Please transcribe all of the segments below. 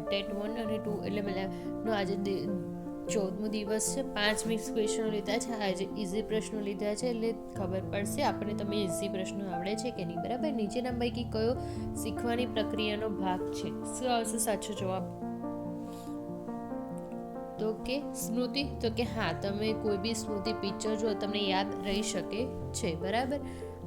TET 1 અને 2 એટલે મતલબ આજે 14મો દિવસ છે. 5 મિક્સ ક્વેશ્ચનો લીધા છે આજે, ઇઝી પ્રશ્નો લીધા છે એટલે ખબર પડશે આપણને તમે ઇઝી પ્રશ્નો આવડે છે કે નહીં. બરાબર. નીચેના પૈકી કયો શીખવાની પ્રક્રિયાનો ભાગ છે? શું આવશે સાચો જવાબ? તો કે સ્મૃતિ. તો કે હા, તમે કોઈ બી સ્મૃતિ પિક્ચર જો તમને યાદ રહી શકે છે. બરાબર.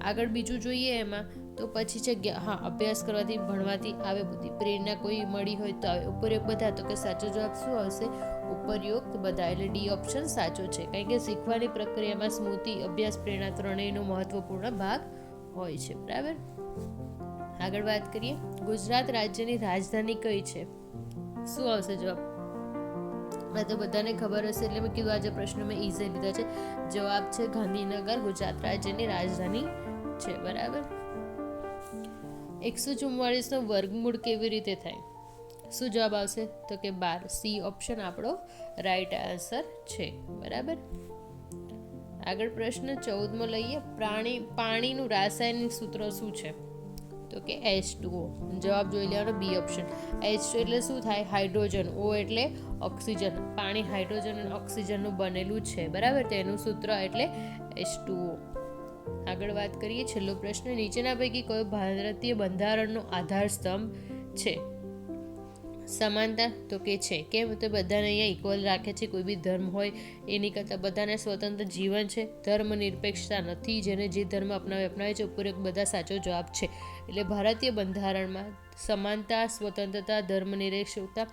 આગળ બીજું જોઈએ એમાં તો પછી છે હા, અભ્યાસ કરવાથી ભણવાથી આવે બુદ્ધિ, પ્રેરણા કોઈ મળી હોય તો આવે, ઉપરયુક્ત બધા. તો કે સાચો જવાબ શું આવશે? ઉપરયુક્ત બધા. એટલે ડી ઓપ્શન સાચો છે, કારણ કે શીખવાની પ્રક્રિયામાં સ્મૃતિ, અભ્યાસ, પ્રેરણા ત્રણેયનો મહત્વપૂર્ણ ભાગ હોય છે. બરાબર. આગળ વાત કરીએ. ગુજરાત રાજ્યની રાજધાની કઈ છે? શું આવશે જવાબ? આ તો બધાને ખબર હશે એટલે મેં કીધું આજે પ્રશ્ન મેં ઇઝી લીધા છે. જવાબ છે ગાંધીનગર ગુજરાત રાજ્યની રાજધાની છે. બરાબર. 144 નો વર્ગમૂળ કેવી રીતે થાય? શું જવાબ આવશે? તો કે 12. સી ઓપ્શન આપણો રાઈટ આન્સર છે. બરાબર. આગળ પ્રશ્ન 14મો લઈએ. પાણીનું રાસાયણિક સૂત્ર શું છે? તો કે H2O. જવાબ જોઈ લેવાનો બી ઓપ્શન. H2 એટલે શું થાય? હાઇડ્રોજન. O એટલે ઓક્સિજન. પાણી હાઇડ્રોજન અને ઓક્સિજનનું બનેલું છે. બરાબર. તેનું સૂત્ર એટલે H2O. આગળ વાત કરીએ. છેલ્લો પ્રશ્ન. નીચેના પૈકી કયો ભારતીય બંધારણનો આધાર સ્તંભ છે? સમાનતા. તો કે છે. કેમ? તો બધાને અહીંયા ઇક્વલ રાખે છે. કોઈ બી ધર્મ હોય એની કરતાં બધાને સ્વતંત્ર જીવન છે. ધર્મ નિરપેક્ષતા નથી. જેને જે ધર્મ અપનાવે છે. ઉપર બધા સાચો જવાબ છે. એટલે ભારતીય બંધારણમાં સમાનતા, સ્વતંત્રતા, ધર્મ નિરપેક્ષતા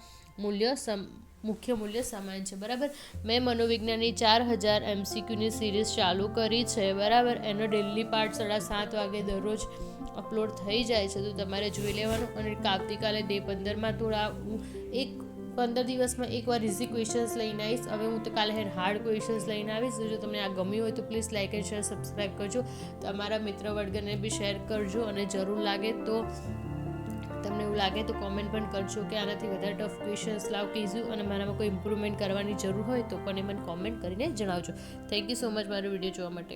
મુખ્ય મૂલ્ય સમાન છે. બરાબર. મેં મનોવિજ્ઞાનની 4000 MCQની સિરીઝ ચાલુ કરી છે. બરાબર. એનો ડેલી પાર્ટ 7:30 વાગે દરરોજ અપલોડ થઈ જાય છે, તો તમારે જોઈ લેવાનું. અને આવતીકાલે ડે 15માં થોડા 15 દિવસમાં એકવાર ઇઝી ક્વેશ્ચન્સ લઈને આવીશ. હવે હું તો કાલે હાર્ડ ક્વેશ્ચન્સ લઈને આવીશ. જો તમને આ ગમ્યું હોય તો please like and share, subscribe કરજો. તમારા મિત્ર વર્ગને બી શેર કરજો. અને જરૂર લાગે તો તમને એવું લાગે તો કોમેન્ટ પણ કરજો કે આનાથી વધારે ટફ ક્વેશ્ચન્સ લાવ કીધું અને મારામાં કોઈ ઇમ્પ્રુવમેન્ટ કરવાની જરૂર હોય તો પણ એ મને કોમેન્ટ કરીને જણાવજો. થેન્ક યુ સો મચ મારો વિડીયો જોવા માટે.